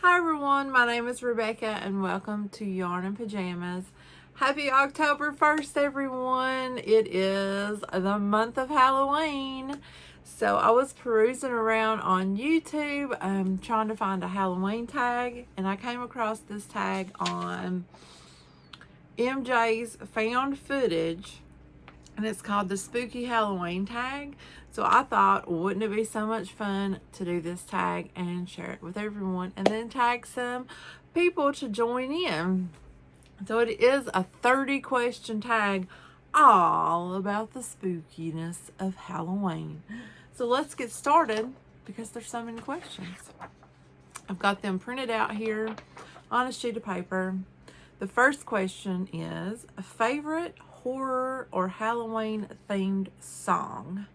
Hi everyone, my name is Rebecca and welcome to Yarn and Pajamas. Happy October 1st everyone. It is the month of Halloween. So I was perusing around on YouTube trying to find a Halloween tag, and I came across this tag on MJ's found footage, and it's called the Spooky Halloween tag. So I thought, wouldn't it be so much fun to do this tag and share it with everyone and then tag some people to join in. So it is a 30 question tag all about the spookiness of Halloween. So let's get started because there's so many questions. I've got them printed out here on a sheet of paper. The first question is a favorite horror or Halloween themed song.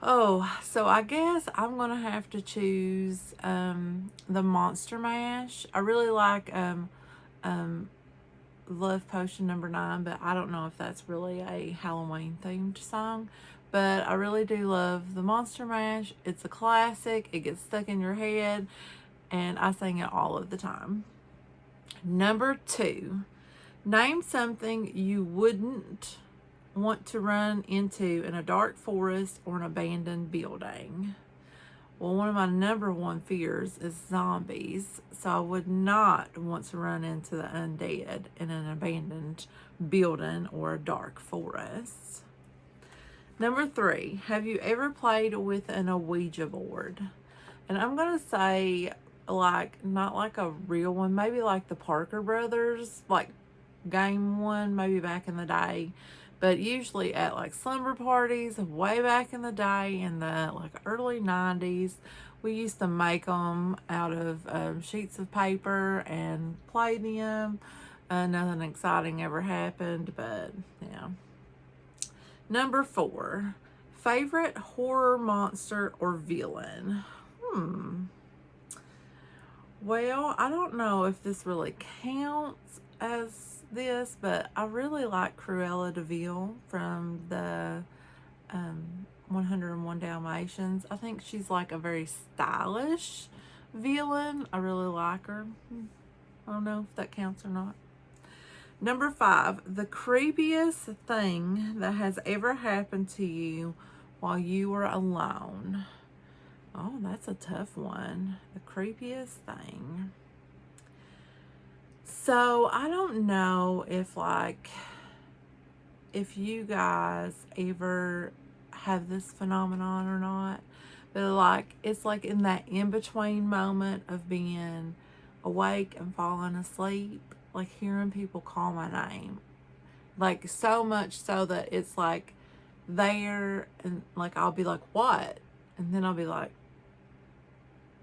Oh, so I guess I'm gonna have to choose the Monster Mash. I really like Love Potion number 9, but I don't know if that's really a Halloween themed song. But I really do love the Monster Mash. It's a classic. It gets stuck in your head, and I sing it all of the time. Number 2, name something you wouldn't want to run into in a dark forest or an abandoned building. Well, one of my number one fears is zombies, so I would not want to run into the undead in an abandoned building or a dark forest. Number 3, have you ever played with an Ouija board? And I'm gonna say, like, not like a real one, maybe like the Parker Brothers, like game one, maybe back in the day. But usually at like slumber parties way back in the day, in the like early 90s, we used to make them out of sheets of paper and play them. Nothing exciting ever happened, but yeah. Number 4, favorite horror monster or villain? Well, I don't know if this really counts as this, but I really like Cruella de Vil from the 101 Dalmatians. I think she's like a very stylish villain. I really like her. I don't know if that counts or not. Number 5, the creepiest thing that has ever happened to you while you were alone. Oh, that's a tough one. The creepiest thing. So I don't know if you guys ever have this phenomenon or not, but like it's like in that in-between moment of being awake and falling asleep, like hearing people call my name, like so much so that it's like there, and like I'll be like, what? And then I'll be like,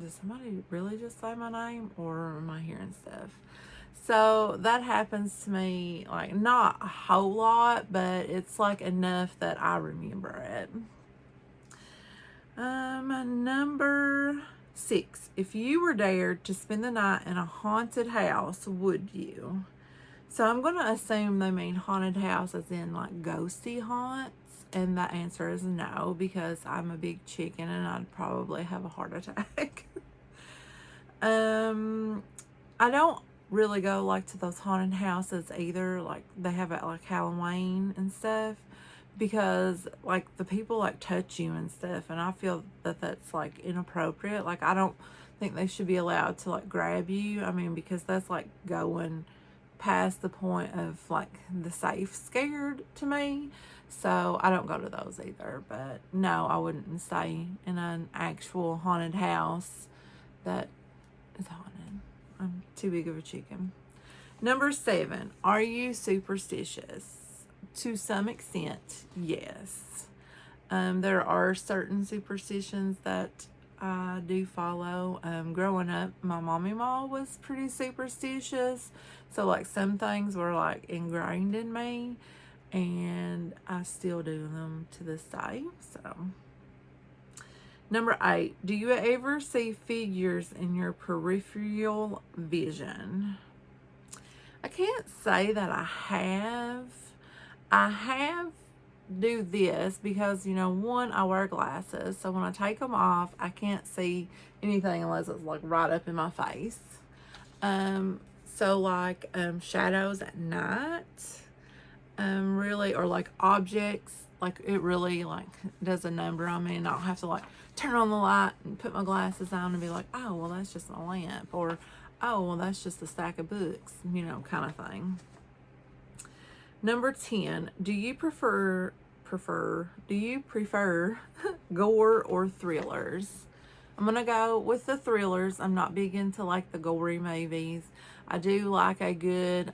did somebody really just say my name, or am I hearing stuff? So that happens to me, like not a whole lot, but it's like enough that I remember it. Number 6, if you were dared to spend the night in a haunted house, would you? So I'm going to assume they mean haunted house as in like ghosty haunts. And the answer is no, because I'm a big chicken and I'd probably have a heart attack. I don't really go like to those haunted houses either. Like they have it like Halloween and stuff, because like the people like touch you and stuff, and I feel that that's like inappropriate. Like I don't think they should be allowed to like grab you. I mean, because that's like going past the point of like the safe scared to me. So I don't go to those either. But no, I wouldn't stay in an actual haunted house that is haunted. I'm too big of a chicken. Number 7, are you superstitious? To some extent, yes. There are certain superstitions that I do follow. Growing up, my mommy-ma was pretty superstitious. So like some things were like ingrained in me, and I still do them to this day. So number 8, do you ever see figures in your peripheral vision? I can't say that I have. I have do this because, you know, one, I wear glasses. So when I take them off, I can't see anything unless it's like right up in my face. So like shadows at night, really, or like objects, like it really like does a number on me, and I'll have to like turn on the light and put my glasses on and be like, oh, well, that's just a lamp, or oh, well, that's just a stack of books, you know, kind of thing. Number 10, do you prefer gore or thrillers? I'm gonna go with the thrillers. I'm not big into like the gory movies. I do like a good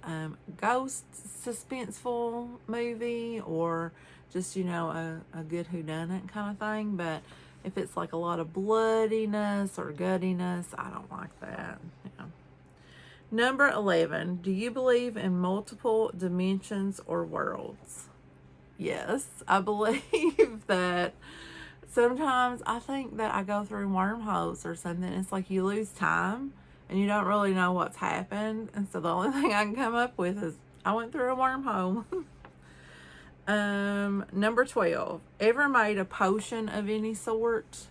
ghost suspenseful movie, or just, you know, a good whodunit kind of thing. But if it's like a lot of bloodiness or guttiness, I don't like that. Yeah. Number 11, do you believe in multiple dimensions or worlds? Yes, I believe that. Sometimes I think that I go through wormholes or something. It's like you lose time and you don't really know what's happened. And so the only thing I can come up with is I went through a wormhole. Number 12, ever made a potion of any sort?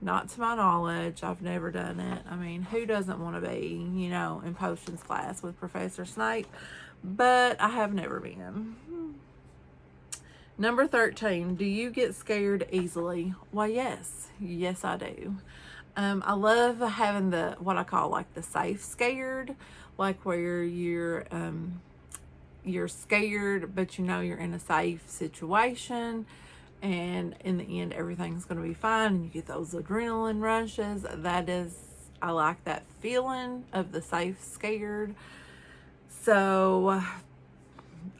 Not to my knowledge. I've never done it. I mean, who doesn't want to be, you know, in potions class with Professor Snape? But I have never been. Number 13, do you get scared easily? Well, yes. Yes, I do. I love having the, what I call like the safe scared, like where you're scared, but you know you're in a safe situation, and in the end everything's going to be fine, and you get those adrenaline rushes. That is, I like that feeling of the safe scared. So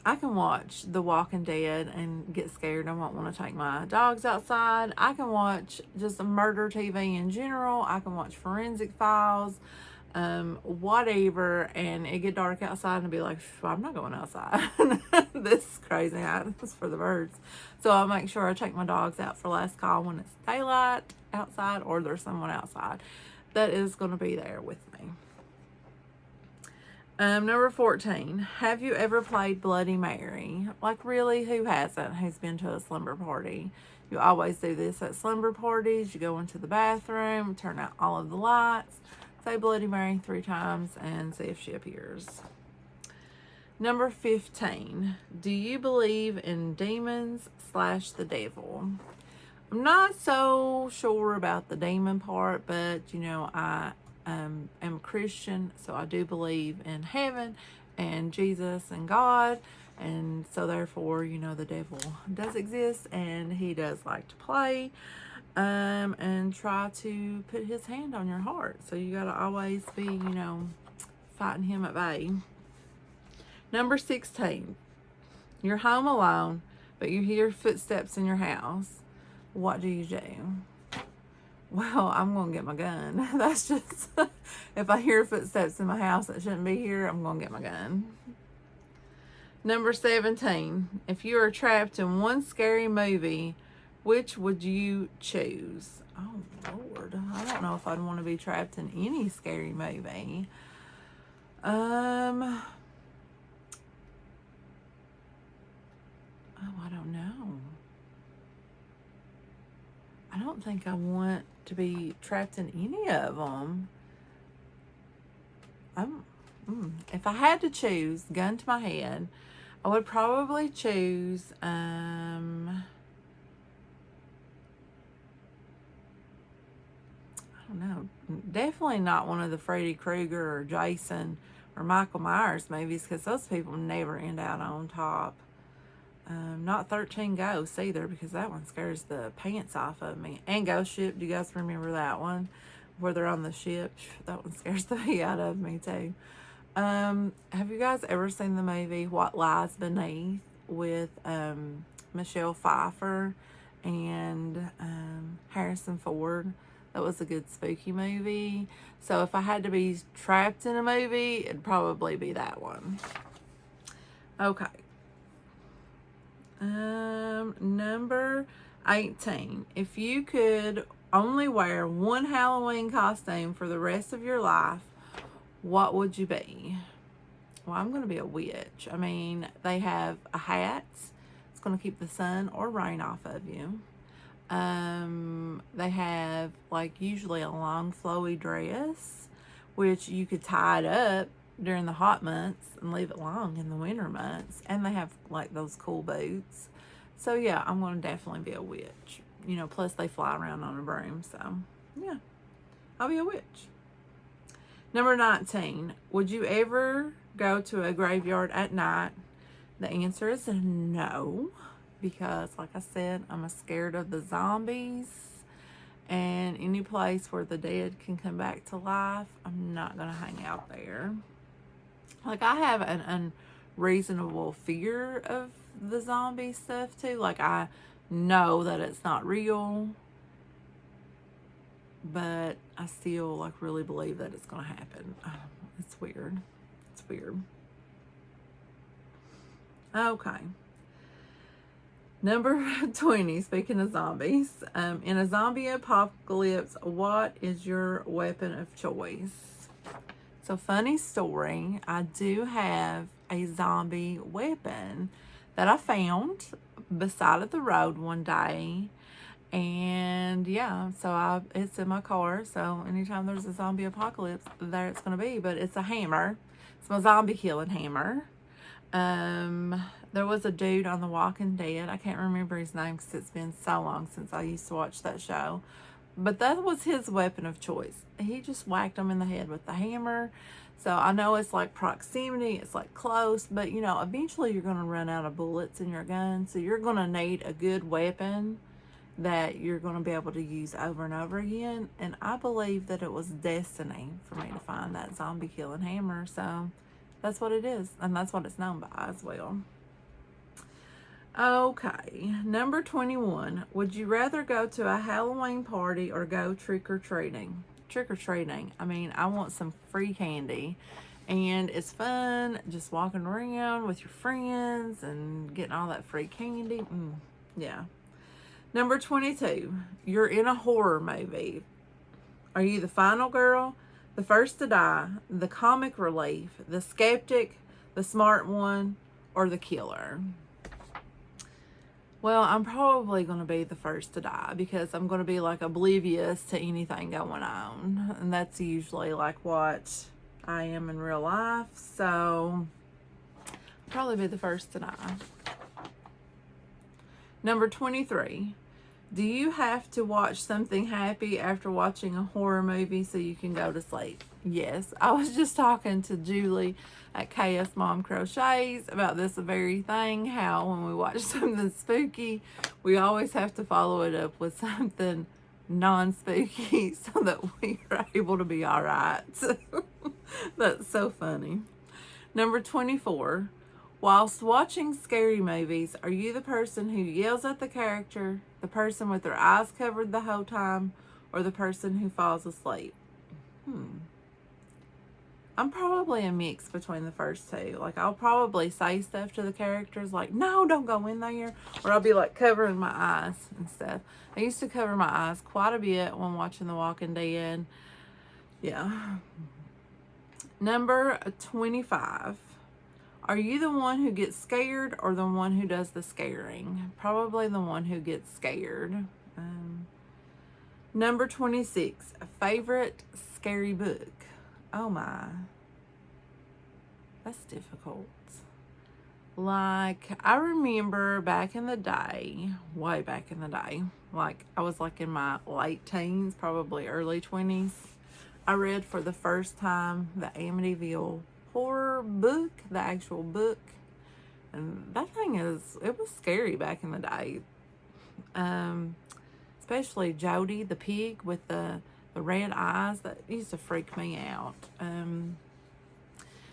I can watch The Walking Dead and get scared. I won't want to take my dogs outside. I can watch just murder TV in general. I can watch Forensic Files, whatever, and it get dark outside and be like, I'm not going outside. This is crazy. This is for the birds. So I'll make sure I take my dogs out for last call when it's daylight outside, or there's someone outside that is going to be there with me. Number 14, have you ever played Bloody Mary? Like, really, who hasn't? Who's been to a slumber party? You always do this at slumber parties. You go into the bathroom, turn out all of the lights, say Bloody Mary 3 times, and see if she appears. Number 15, do you believe in demons / the devil? I'm not so sure about the demon part, but, you know, I am a Christian, so I do believe in heaven and Jesus and God, and so therefore, you know, the devil does exist, and he does like to play and try to put his hand on your heart. So you got to always be, you know, fighting him at bay. Number 16, you're home alone, but you hear footsteps in your house. What do you do? Well, I'm going to get my gun. That's just, if I hear footsteps in my house that shouldn't be here, I'm going to get my gun. Number 17, if you are trapped in one scary movie, which would you choose? Oh, Lord. I don't know if I'd want to be trapped in any scary movie. Oh, I don't know. I don't think I want to be trapped in any of them. If I had to choose, gun to my head, I would probably choose, I don't know, definitely not one of the Freddy Krueger or Jason or Michael Myers movies, because those people never end out on top. Not 13 Ghosts either, because that one scares the pants off of me. And Ghost Ship, do you guys remember that one? Where they're on the ship? That one scares the heck out of me too. Have you guys ever seen the movie What Lies Beneath with Michelle Pfeiffer and Harrison Ford? That was a good spooky movie. So if I had to be trapped in a movie, it'd probably be that one. Okay. Number 18. If you could only wear one Halloween costume for the rest of your life, what would you be? Well, I'm going to be a witch. I mean, they have a hat. It's going to keep the sun or rain off of you. They have like usually a long flowy dress, which you could tie it up during the hot months and leave it long in the winter months. And they have like those cool boots. So yeah, I'm going to definitely be a witch. You know, plus they fly around on a broom. So yeah, I'll be a witch. Number 19, would you ever go to a graveyard at night? The answer is no, because like I said, I'm scared of the zombies, and any place where the dead can come back to life, I'm not going to hang out there. Like, I have an unreasonable fear of the zombie stuff too. Like, I know that it's not real, but I still like really believe that it's going to happen. It's weird. It's weird. Okay. Number 20, speaking of zombies, in a zombie apocalypse, what is your weapon of choice? So, funny story, I do have a zombie weapon that I found beside of the road one day. And yeah, so it's in my car. So anytime there's a zombie apocalypse, there it's going to be. But it's a hammer. It's my zombie killing hammer. There was a dude on The Walking Dead. I can't remember his name because it's been so long since I used to watch that show. But that was his weapon of choice. He just whacked him in the head with the hammer. So I know it's like proximity, it's like close, but you know, eventually you're going to run out of bullets in your gun. So you're going to need a good weapon that you're going to be able to use over and over again. And I believe that it was destiny for me to find that zombie killing hammer. So that's what it is. And that's what it's known by as well. Okay, number 21. Would you rather go to a Halloween party or go trick-or-treating? Trick-or-treating. I mean, I want some free candy. And it's fun just walking around with your friends and getting all that free candy. Yeah. Number 22. You're in a horror movie. Are you the final girl, the first to die, the comic relief, the skeptic, the smart one, or the killer? Well, I'm probably going to be the first to die because I'm going to be like oblivious to anything going on. And that's usually like what I am in real life. So I'll probably be the first to die. Number 23. Do you have to watch something happy after watching a horror movie so you can go to sleep? Yes. I was just talking to Julie at KS Mom Crochets about this very thing, how when we watch something spooky, we always have to follow it up with something non-spooky so that we are able to be all right. That's so funny. Number 24. Whilst watching scary movies, are you the person who yells at the character, the person with their eyes covered the whole time, or the person who falls asleep? I'm probably a mix between the first two. Like, I'll probably say stuff to the characters like, no, don't go in there. Or I'll be like covering my eyes and stuff. I used to cover my eyes quite a bit when watching The Walking Dead. Yeah. Number 25. Are you the one who gets scared or the one who does the scaring? Probably the one who gets scared. Number 26. A favorite scary book. Oh my. That's difficult. Like, I remember back in the day, way back in the day, like I was like in my late teens, probably early 20s. I read for the first time the Amityville horror book, the actual book, and that thing it was scary back in the day. Especially Jody the pig with the red eyes, that used to freak me out.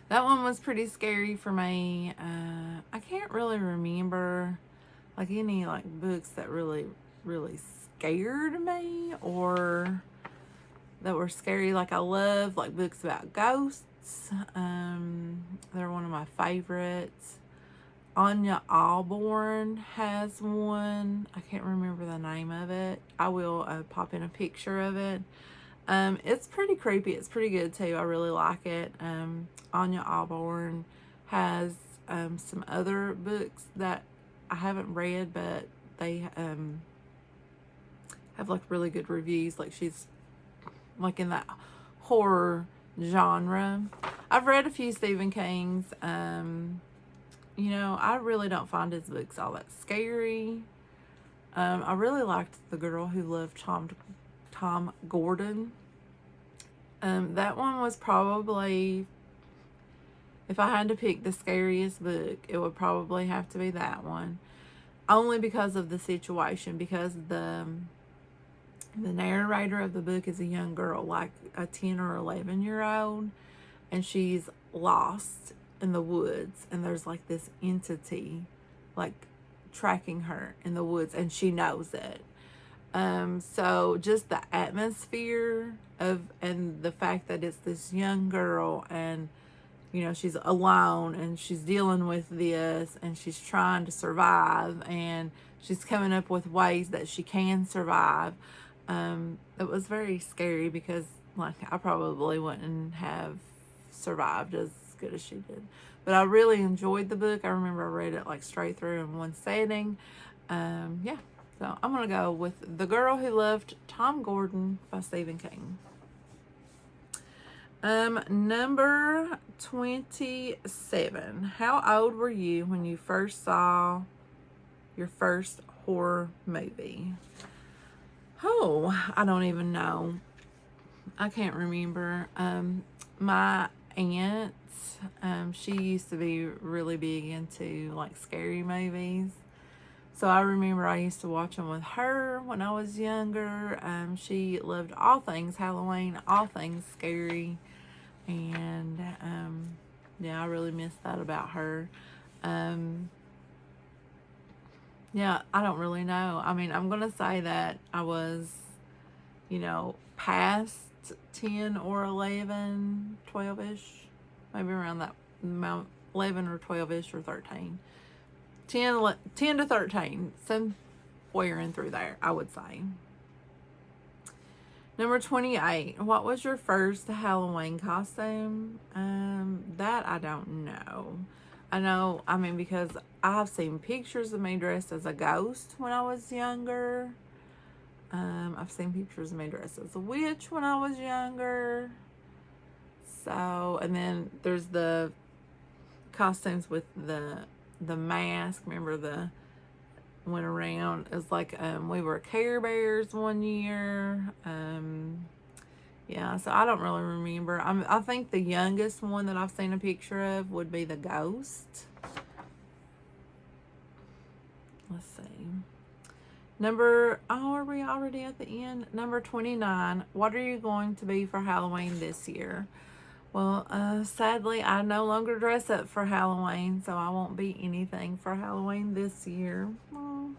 That one was pretty scary for me. I can't really remember like any like books that really scared me or that were scary. Like, I love like books about ghosts. They're one of my favorites. Anya Alborn has one. I can't remember the name of it. I will pop in a picture of it. It's pretty creepy. It's pretty good too. I really like it. Anya Alborn has some other books that I haven't read, but they have like really good reviews. Like she's like in that horror genre. I've read a few Stephen King's. You know, I really don't find his books all that scary. I really liked The Girl Who Loved Tom Gordon. That one was probably, if I had to pick the scariest book, it would probably have to be that one. Only because of the situation, because the narrator of the book is a young girl, like a 10 or 11-year-old, and she's lost in the woods, and there's like this entity like tracking her in the woods, and she knows it. So just the atmosphere of, and the fact that it's this young girl, and you know, she's alone and she's dealing with this and she's trying to survive and she's coming up with ways that she can survive. It was very scary because like I probably wouldn't have survived as good as she did. But I really enjoyed the book. I remember I read it like straight through in one setting. Yeah. So I'm going to go with The Girl Who Loved Tom Gordon by Stephen King. Number 27. How old were you when you first saw your first horror movie? Oh, I don't even know. I can't remember. My aunt, she used to be really big into like scary movies. So I remember I used to watch them with her when I was younger. She loved all things Halloween, all things scary. And yeah, I really miss that about her. Yeah, I don't really know. I mean, I'm going to say that I was, you know, past 10 or 11, 12-ish. Maybe around that 11 or 12-ish or 13. 10 to 13, somewhere in through there, I would say. Number 28, what was your first Halloween costume? That I don't know. I mean, because I've seen pictures of me dressed as a ghost when I was younger. I've seen pictures of me dressed as a witch when I was younger. So, and then there's the costumes with the mask. Remember went around, it was like we were Care Bears one year. Yeah, so I don't really remember. I think the youngest one that I've seen a picture of would be the ghost. Let's see. Are we already at the end? Number 29, what are you going to be for Halloween this year? Well, sadly, I no longer dress up for Halloween, so I won't be anything for Halloween this year. Well,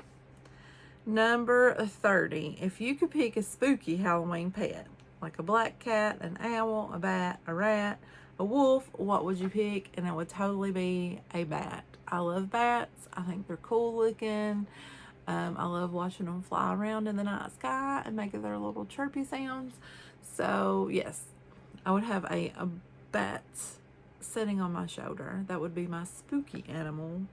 number 30. If you could pick a spooky Halloween pet, like a black cat, an owl, a bat, a rat, a wolf, what would you pick? And it would totally be a bat. I love bats. I think they're cool looking. I love watching them fly around in the night sky and making their little chirpy sounds. So, yes, I would have a bat sitting on my shoulder. That would be my spooky animal.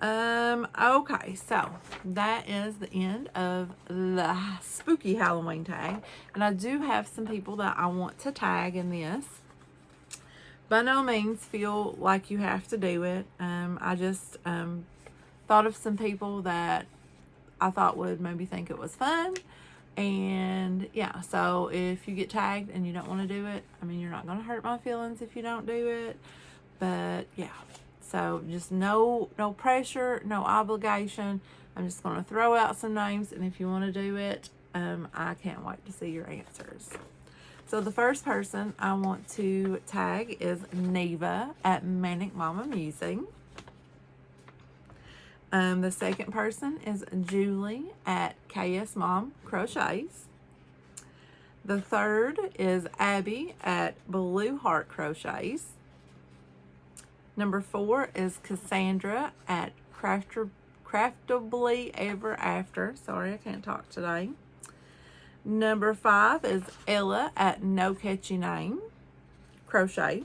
Okay, so that is the end of the spooky Halloween tag. And I do have some people that I want to tag in this. By no means feel like you have to do it. I just thought of some people that I thought would maybe think it was fun. And yeah, so if you get tagged and you don't want to do it, I mean, you're not going to hurt my feelings if you don't do it. But yeah, so just no pressure, no obligation. I'm just going to throw out some names, and if you want to do it, I can't wait to see your answers. So the first person I want to tag is Neva at Manic Mama Musing. The second person is Julie at KS Mom Crochets. The third is Abby at Blue Heart Crochets. Number 4 is Cassandra at Craftably Ever After. Sorry, I can't talk today. Number 5 is Ella at No Catchy Name Crochet.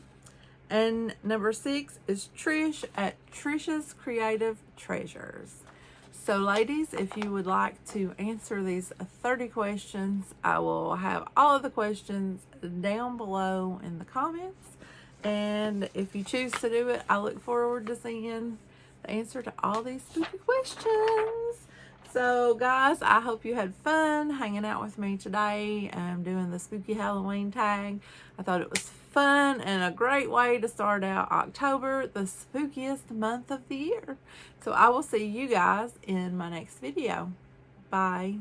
And number 6 is Trish at Trish's Creative Treasures. So ladies, if you would like to answer these 30 questions, I will have all of the questions down below in the comments. And if you choose to do it, I look forward to seeing the answer to all these spooky questions. So guys, I hope you had fun hanging out with me today. I'm doing the spooky Halloween tag. I thought it was fun and a great way to start out October, the spookiest month of the year. So I will see you guys in my next video. Bye.